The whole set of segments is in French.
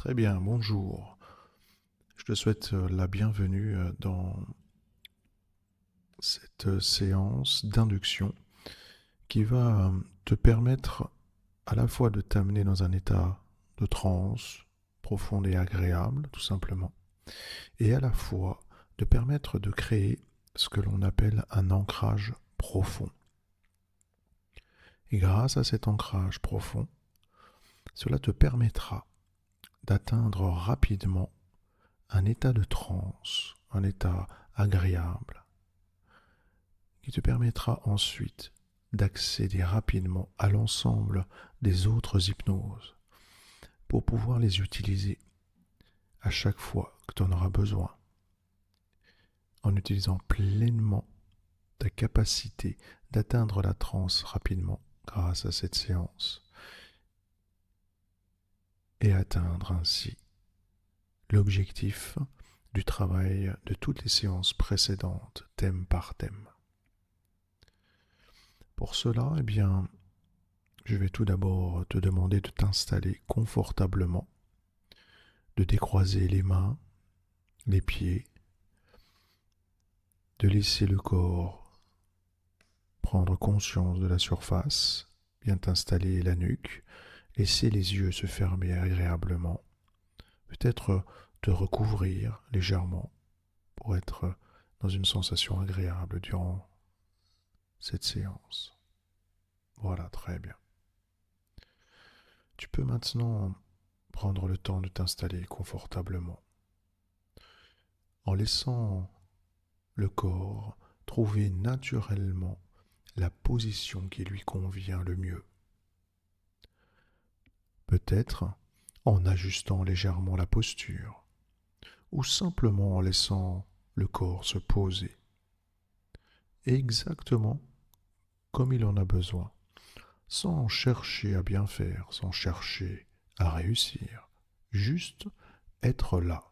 Très bien, bonjour. Je te souhaite la bienvenue dans cette séance d'induction qui va te permettre à la fois de t'amener dans un état de transe profond et agréable, tout simplement, et à la fois de permettre de créer ce que l'on appelle un ancrage profond. Et grâce à cet ancrage profond, cela te permettra d'atteindre rapidement un état de transe, un état agréable, qui te permettra ensuite d'accéder rapidement à l'ensemble des autres hypnoses pour pouvoir les utiliser à chaque fois que tu en auras besoin, en utilisant pleinement ta capacité d'atteindre la transe rapidement grâce à cette séance et atteindre ainsi l'objectif du travail de toutes les séances précédentes, thème par thème. Pour cela, je vais tout d'abord te demander de t'installer confortablement, de décroiser les mains, les pieds, de laisser le corps prendre conscience de la surface, bien t'installer la nuque, laisser les yeux se fermer agréablement, peut-être te recouvrir légèrement pour être dans une sensation agréable durant cette séance. Voilà, très bien. Tu peux maintenant prendre le temps de t'installer confortablement en laissant le corps trouver naturellement la position qui lui convient le mieux. Peut-être en ajustant légèrement la posture ou simplement en laissant le corps se poser exactement comme il en a besoin, sans chercher à bien faire, sans chercher à réussir, juste être là,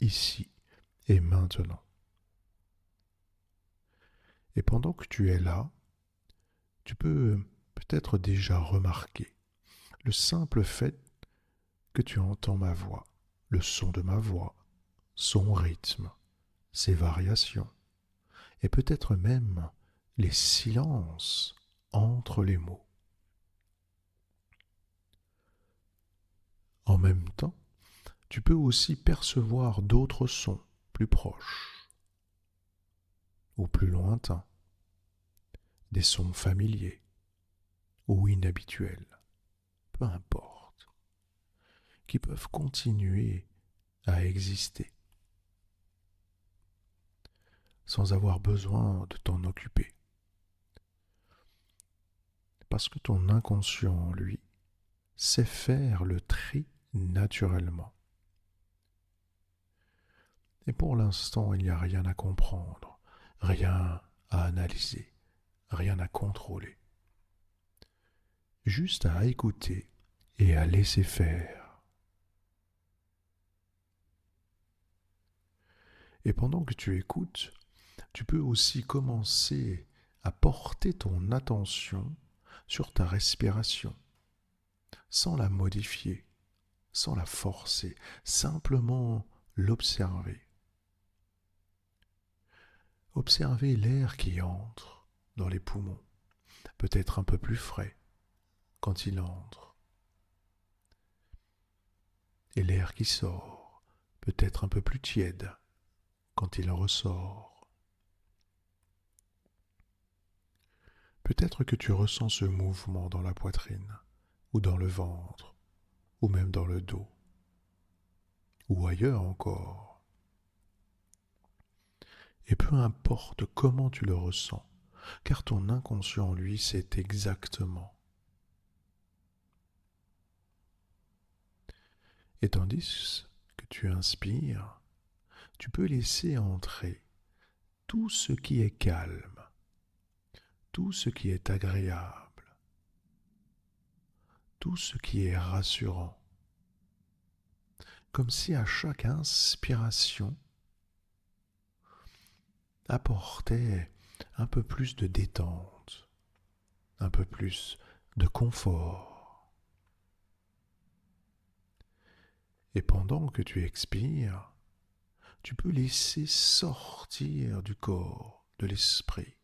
ici et maintenant. Et pendant que tu es là, tu peux peut-être déjà remarquer le simple fait que tu entends ma voix, le son de ma voix, son rythme, ses variations, et peut-être même les silences entre les mots. En même temps, tu peux aussi percevoir d'autres sons plus proches ou plus lointains, des sons familiers ou inhabituels, peu importe, qui peuvent continuer à exister sans avoir besoin de t'en occuper. Parce que ton inconscient, lui, sait faire le tri naturellement. Et pour l'instant, il n'y a rien à comprendre, rien à analyser, rien à contrôler. Juste à écouter et à laisser faire. Et pendant que tu écoutes, tu peux aussi commencer à porter ton attention sur ta respiration, sans la modifier, sans la forcer, simplement l'observer. Observer l'air qui entre dans les poumons, peut-être un peu plus frais quand il entre, et l'air qui sort, peut-être un peu plus tiède quand il ressort. Peut-être que tu ressens ce mouvement dans la poitrine, ou dans le ventre, ou même dans le dos, ou ailleurs encore. Et peu importe comment tu le ressens, car ton inconscient, lui, sait exactement. Et tandis que tu inspires, tu peux laisser entrer tout ce qui est calme, tout ce qui est agréable, tout ce qui est rassurant, comme si à chaque inspiration apportait un peu plus de détente, un peu plus de confort. Et pendant que tu expires, tu peux laisser sortir du corps, de l'esprit,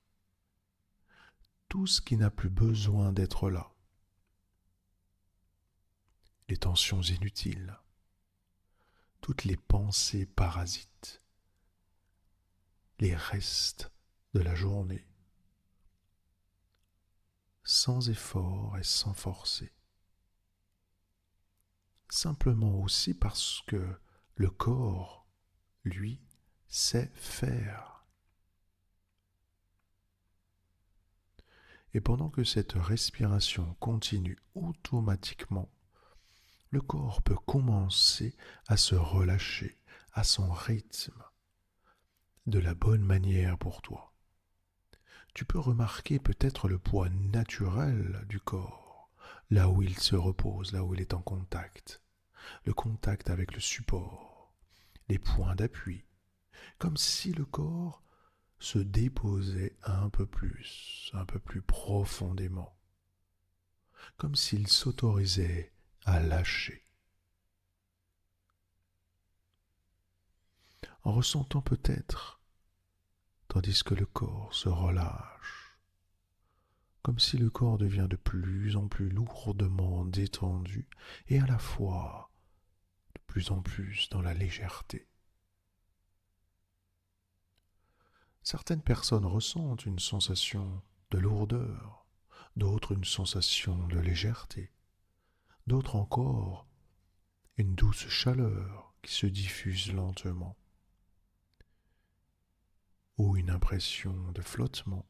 tout ce qui n'a plus besoin d'être là. Les tensions inutiles, toutes les pensées parasites, les restes de la journée, sans effort et sans forcer. Simplement aussi parce que le corps, lui, sait faire. Et pendant que cette respiration continue automatiquement, le corps peut commencer à se relâcher à son rythme, de la bonne manière pour toi. Tu peux remarquer peut-être le poids naturel du corps, là où il se repose, là où il est en contact, le contact avec le support, les points d'appui, comme si le corps se déposait un peu plus profondément, comme s'il s'autorisait à lâcher. En ressentant peut-être, tandis que le corps se relâche, comme si le corps devient de plus en plus lourdement détendu et à la fois de plus en plus dans la légèreté. Certaines personnes ressentent une sensation de lourdeur, d'autres une sensation de légèreté, d'autres encore une douce chaleur qui se diffuse lentement, ou une impression de flottement.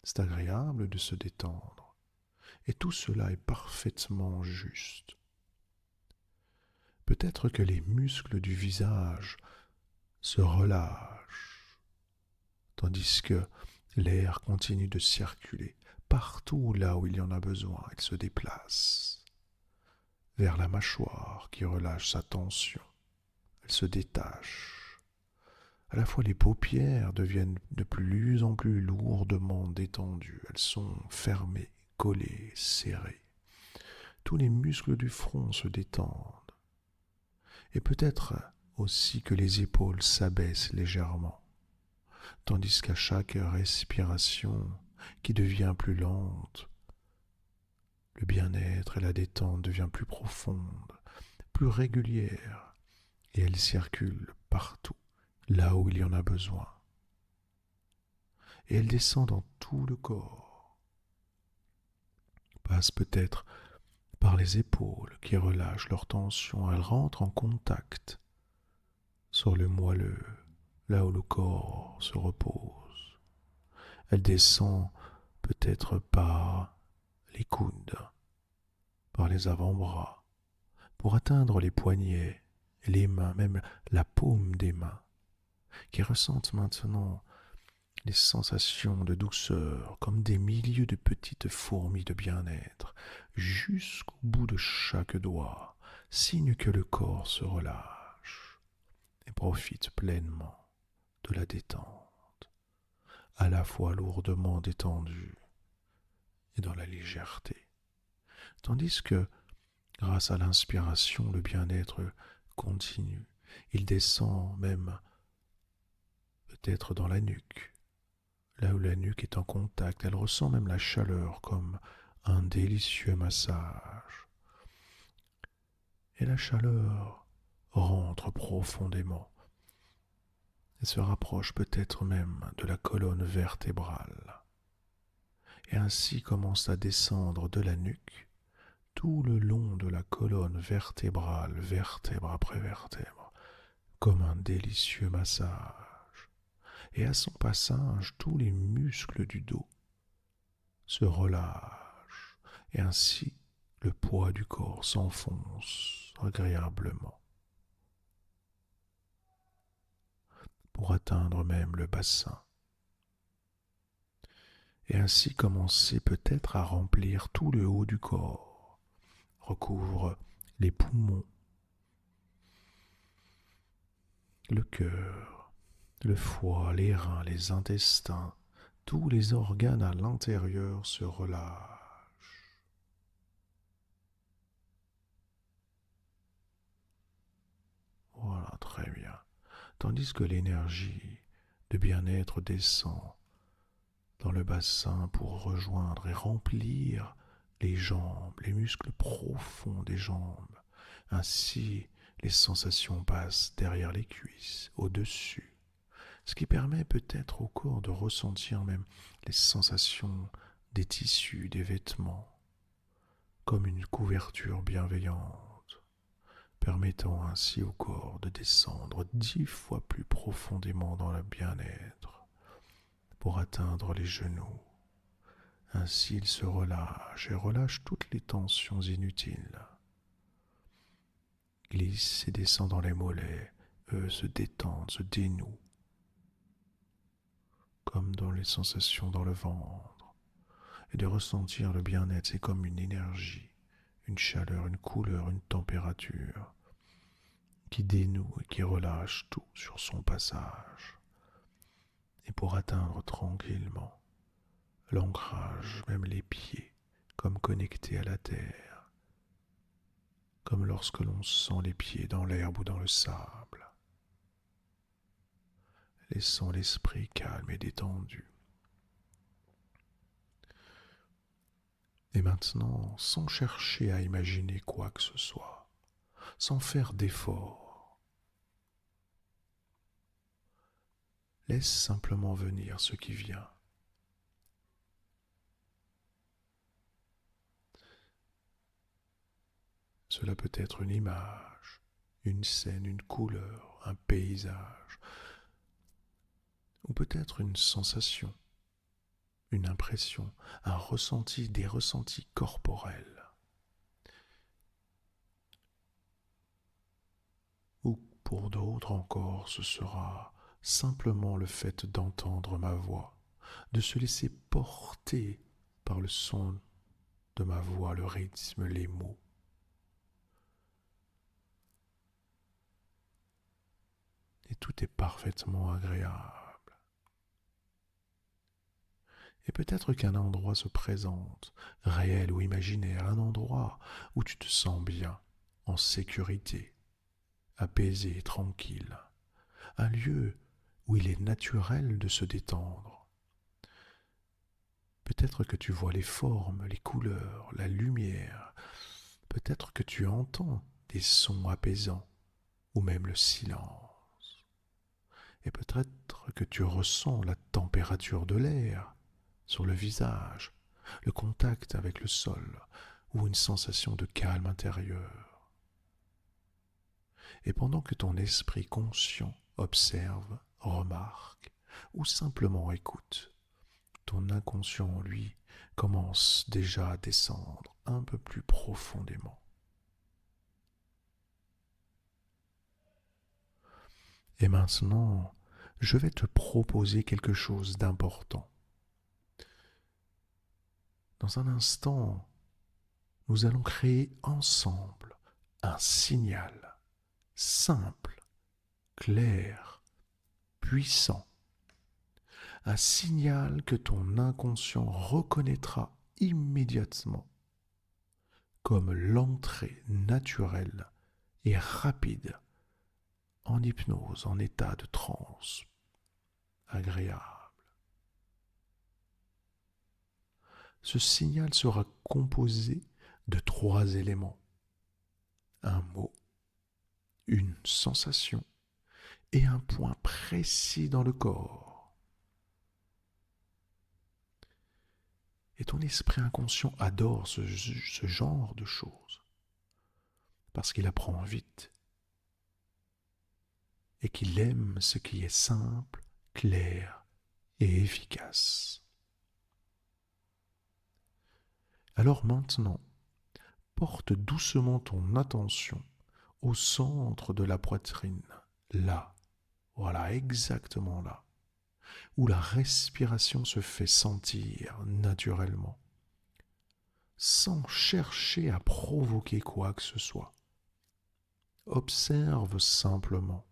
C'est agréable de se détendre, et tout cela est parfaitement juste. Peut-être que les muscles du visage se relâchent, tandis que l'air continue de circuler partout là où il y en a besoin. Il se déplace vers la mâchoire qui relâche sa tension. Elle se détache. À la fois les paupières deviennent de plus en plus lourdement détendues. Elles sont fermées, collées, serrées. Tous les muscles du front se détendent. Et peut-être aussi que les épaules s'abaissent légèrement, tandis qu'à chaque respiration qui devient plus lente, le bien-être et la détente deviennent plus profondes, plus régulières, et elles circulent partout, là où il y en a besoin. Et elles descendent dans tout le corps, passent peut-être par les épaules qui relâchent leur tension, elles rentrent en contact sur le moelleux, là où le corps se repose. Elle descend peut-être par les coudes, par les avant-bras, pour atteindre les poignets, les mains, même la paume des mains, qui ressentent maintenant les sensations de douceur comme des milliers de petites fourmis de bien-être jusqu'au bout de chaque doigt, signe que le corps se relâche et profite pleinement de la détente, à la fois lourdement détendue et dans la légèreté. Tandis que, grâce à l'inspiration, le bien-être continue. Il descend même peut-être dans la nuque, là où la nuque est en contact. Elle ressent même la chaleur comme un délicieux massage. Et la chaleur rentre profondément et se rapproche peut-être même de la colonne vertébrale. Et ainsi commence à descendre de la nuque tout le long de la colonne vertébrale, vertèbre après vertèbre, comme un délicieux massage. Et à son passage, tous les muscles du dos se relâchent, et ainsi le poids du corps s'enfonce agréablement, pour atteindre même le bassin. Et ainsi commencer peut-être à remplir tout le haut du corps, recouvre les poumons, le cœur, le foie, les reins, les intestins, tous les organes à l'intérieur se relâchent. tandis que l'énergie de bien-être descend dans le bassin pour rejoindre et remplir les jambes, les muscles profonds des jambes. Ainsi, les sensations passent derrière les cuisses, au-dessus, ce qui permet peut-être au corps de ressentir même les sensations des tissus, des vêtements, comme une couverture bienveillante, permettant ainsi au corps de descendre 10 fois plus profondément dans le bien-être pour atteindre les genoux. Ainsi il se relâche et relâche toutes les tensions inutiles. Glisse et descend dans les mollets, eux se détendent, se dénouent, comme dans les sensations dans le ventre. Et de ressentir le bien-être, c'est comme une énergie, une chaleur, une couleur, une température qui dénoue et qui relâche tout sur son passage. Et pour atteindre tranquillement l'ancrage, même les pieds, comme connectés à la terre, comme lorsque l'on sent les pieds dans l'herbe ou dans le sable, laissant l'esprit calme et détendu. Et maintenant, sans chercher à imaginer quoi que ce soit, sans faire d'effort, laisse simplement venir ce qui vient. Cela peut être une image, une scène, une couleur, un paysage, ou peut-être une sensation, une impression, un ressenti, des ressentis corporels. Ou pour d'autres encore, ce sera simplement le fait d'entendre ma voix, de se laisser porter par le son de ma voix, le rythme, les mots. Et tout est parfaitement agréable. Et peut-être qu'un endroit se présente, réel ou imaginaire, un endroit où tu te sens bien, en sécurité, apaisé, tranquille. Un lieu où il est naturel de se détendre. Peut-être que tu vois les formes, les couleurs, la lumière. Peut-être que tu entends des sons apaisants ou même le silence. Et peut-être que tu ressens la température de l'air sur le visage, le contact avec le sol ou une sensation de calme intérieur. Et pendant que ton esprit conscient observe, remarque ou simplement écoute, ton inconscient, lui, commence déjà à descendre un peu plus profondément. Et maintenant, je vais te proposer quelque chose d'important. Dans un instant, nous allons créer ensemble un signal simple, clair, puissant, un signal que ton inconscient reconnaîtra immédiatement comme l'entrée naturelle et rapide en hypnose, en état de transe agréable. Ce signal sera composé de 3 éléments: un mot, une sensation et un point précis dans le corps. Et ton esprit inconscient adore ce genre de choses parce qu'il apprend vite et qu'il aime ce qui est simple, clair et efficace. Alors maintenant, porte doucement ton attention au centre de la poitrine, là, voilà, exactement là, où la respiration se fait sentir naturellement, sans chercher à provoquer quoi que ce soit. Observe simplement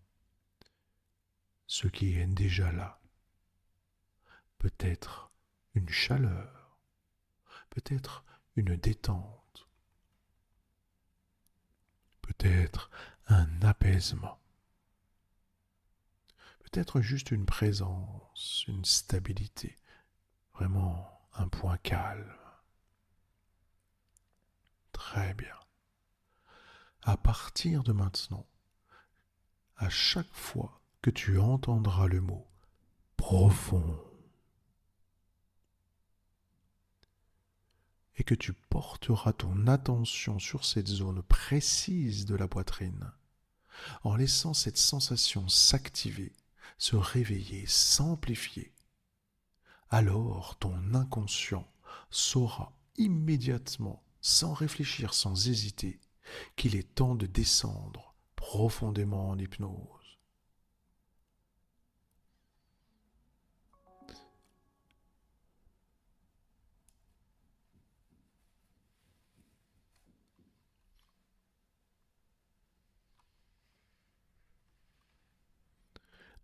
ce qui est déjà là. Peut-être une chaleur, peut-être une détente, peut-être un apaisement. peut-être juste une présence, une stabilité, vraiment un point calme. Très bien. À partir de maintenant, à chaque fois que tu entendras le mot profond et que tu porteras ton attention sur cette zone précise de la poitrine, en laissant cette sensation s'activer, se réveiller, s'amplifier, alors ton inconscient saura immédiatement, sans réfléchir, sans hésiter, qu'il est temps de descendre profondément en hypnose.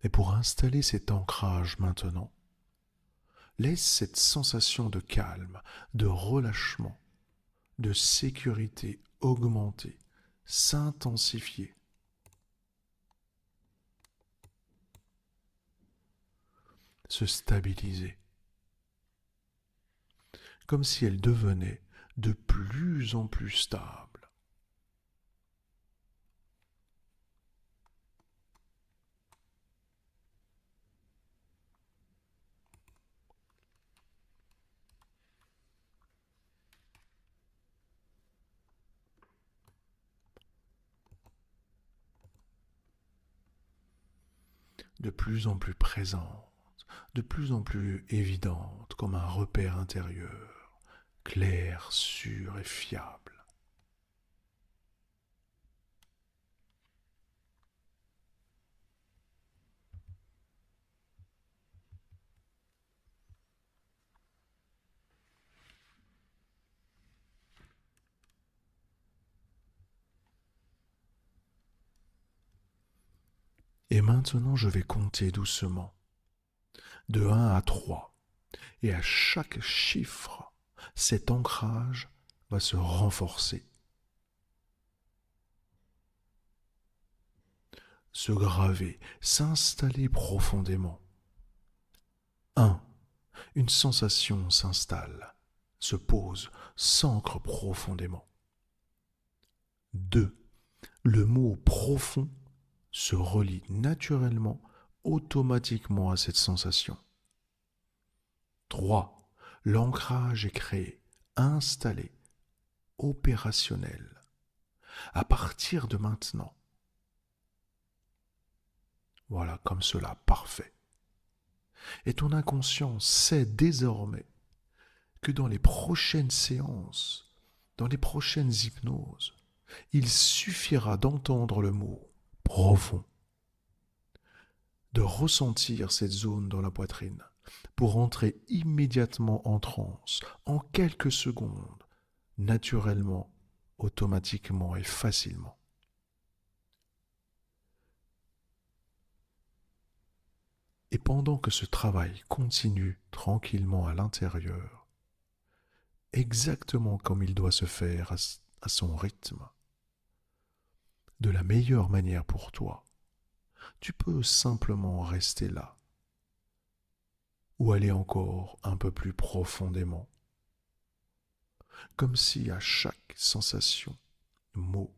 Et pour installer cet ancrage maintenant, laisse cette sensation de calme, de relâchement, de sécurité augmenter, s'intensifier, se stabiliser, comme si elle devenait de plus en plus stable. De plus en plus présente, de plus en plus évidente comme un repère intérieur, clair, sûr et fiable. Et maintenant, je vais compter doucement, de 1 à 3. Et à chaque chiffre, cet ancrage va se renforcer, se graver, s'installer profondément. 1. Une sensation s'installe, se pose, s'ancre profondément. 2. Le mot profond se relie naturellement, automatiquement à cette sensation. 3. L'ancrage est créé, installé, opérationnel. À partir de maintenant, voilà, comme cela, parfait. Et ton inconscient sait désormais que dans les prochaines séances, dans les prochaines hypnoses, il suffira d'entendre le mot profond, de ressentir cette zone dans la poitrine pour entrer immédiatement en transe, en quelques secondes, naturellement, automatiquement et facilement. Et pendant que ce travail continue tranquillement à l'intérieur, exactement comme il doit se faire à son rythme, de la meilleure manière pour toi, tu peux simplement rester là, ou aller encore un peu plus profondément, comme si à chaque sensation, mot,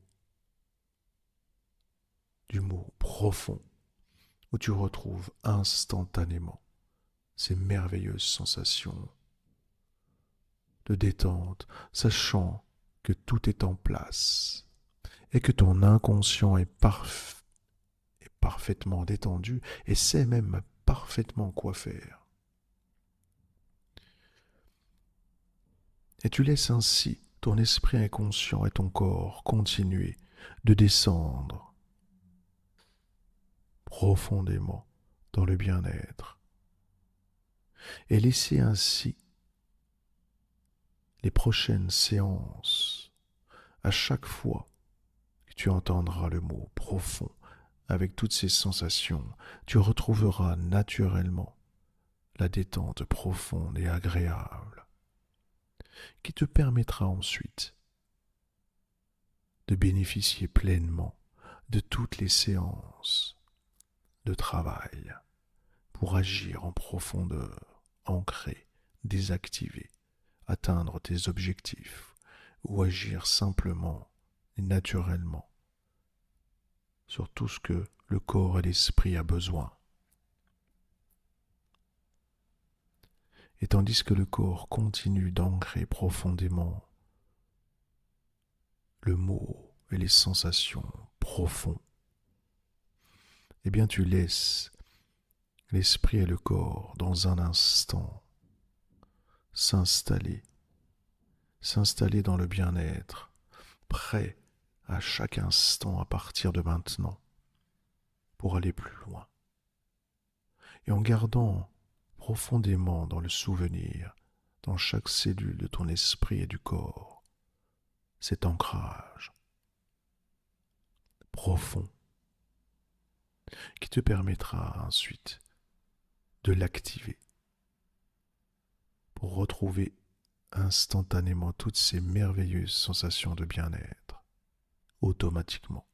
du mot profond, où tu retrouves instantanément ces merveilleuses sensations de détente, sachant que tout est en place et que ton inconscient est parfaitement détendu et sait même parfaitement quoi faire. Et tu laisses ainsi ton esprit inconscient et ton corps continuer de descendre profondément dans le bien-être et laisser ainsi les prochaines séances, à chaque fois que tu entendras le mot profond avec toutes ces sensations, tu retrouveras naturellement la détente profonde et agréable qui te permettra ensuite de bénéficier pleinement de toutes les séances de travail. pour agir en profondeur, ancrer, désactiver, atteindre tes objectifs ou agir simplement et naturellement sur tout ce que le corps et l'esprit a besoin. Et tandis que le corps continue d'ancrer profondément le mot et les sensations profonds, eh bien tu laisses l'esprit et le corps dans un instant s'installer dans le bien-être, prêt à chaque instant à partir de maintenant pour aller plus loin. Et en gardant profondément dans le souvenir, dans chaque cellule de ton esprit et du corps, cet ancrage profond qui te permettra ensuite de l'activer pour retrouver instantanément toutes ces merveilleuses sensations de bien-être, automatiquement.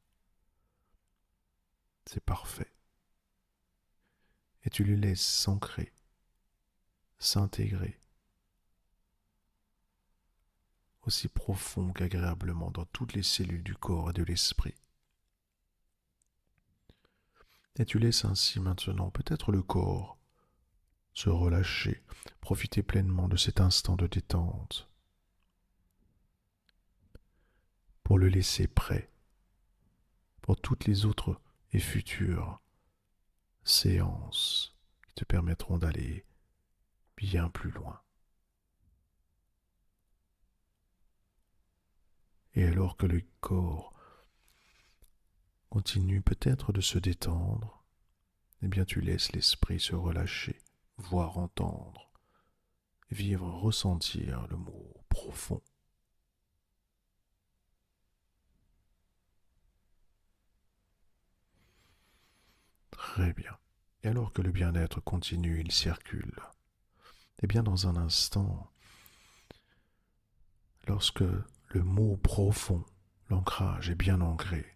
C'est parfait. Et tu les laisses s'ancrer, s'intégrer, aussi profond qu'agréablement dans toutes les cellules du corps et de l'esprit. Et tu laisses ainsi maintenant peut-être le corps se relâcher, profiter pleinement de cet instant de détente, pour le laisser prêt pour toutes les autres et futures séances qui te permettront d'aller bien plus loin. Et alors que le corps continue peut-être de se détendre, eh bien tu laisses l'esprit se relâcher, voir, entendre, vivre, ressentir le mot profond. Très bien. Et alors que le bien-être continue, il circule, eh bien dans un instant, lorsque le mot profond, l'ancrage est bien ancré,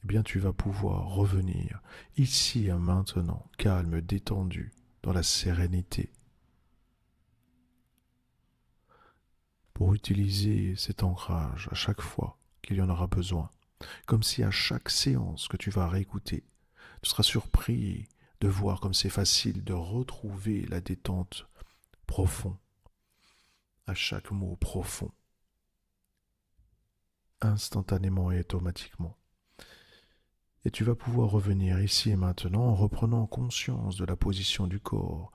eh bien tu vas pouvoir revenir ici et maintenant, calme, détendu, dans la sérénité, pour utiliser cet ancrage à chaque fois qu'il y en aura besoin, comme si à chaque séance que tu vas réécouter, tu seras surpris de voir comme c'est facile de retrouver la détente profonde à chaque mot profond, instantanément et automatiquement. Et tu vas pouvoir revenir ici et maintenant en reprenant conscience de la position du corps,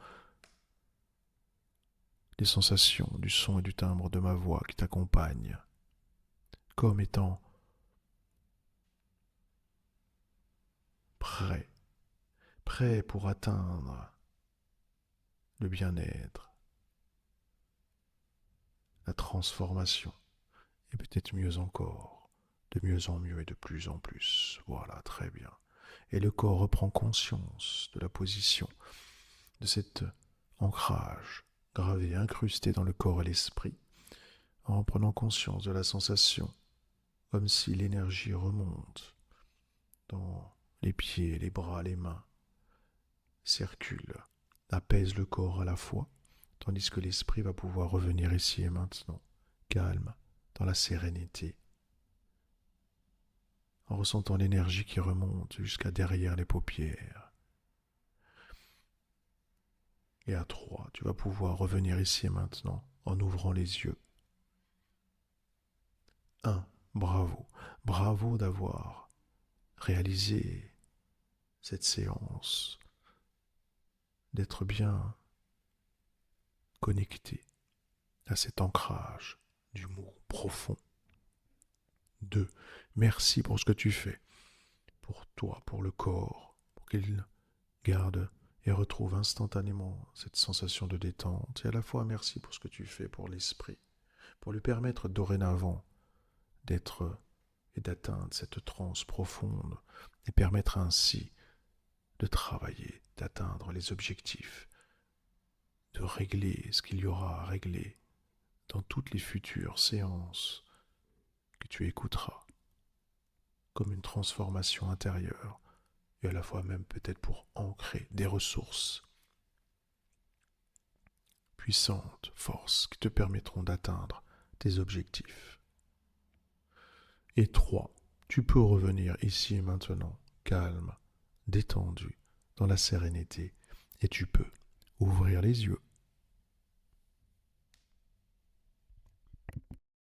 des sensations, du son et du timbre de ma voix qui t'accompagnent, comme étant prêt pour atteindre le bien-être, la transformation, et peut-être mieux encore, de mieux en mieux et de plus en plus. Voilà, très bien. Et le corps reprend conscience de la position, de cet ancrage gravé, incrusté dans le corps et l'esprit, en prenant conscience de la sensation, comme si l'énergie remonte dans les pieds, les bras, les mains, circule, apaise le corps à la fois, tandis que l'esprit va pouvoir revenir ici et maintenant, calme, dans la sérénité, en ressentant l'énergie qui remonte jusqu'à derrière les paupières. Et à 3, tu vas pouvoir revenir ici et maintenant en ouvrant les yeux. 1. Bravo. Bravo d'avoir réalisé cette séance, d'être bien connecté à cet ancrage du mot profond. 2. Merci pour ce que tu fais, pour toi, pour le corps, pour qu'il garde et retrouve instantanément cette sensation de détente. Et à la fois, merci pour ce que tu fais pour l'esprit, pour lui permettre dorénavant d'être et d'atteindre cette transe profonde et permettre ainsi de travailler, d'atteindre les objectifs, de régler ce qu'il y aura à régler dans toutes les futures séances que tu écouteras. comme une transformation intérieure, et à la fois même peut-être pour ancrer des ressources puissantes, forces qui te permettront d'atteindre tes objectifs. Et 3, tu peux revenir ici et maintenant, calme, détendu, dans la sérénité, et tu peux ouvrir les yeux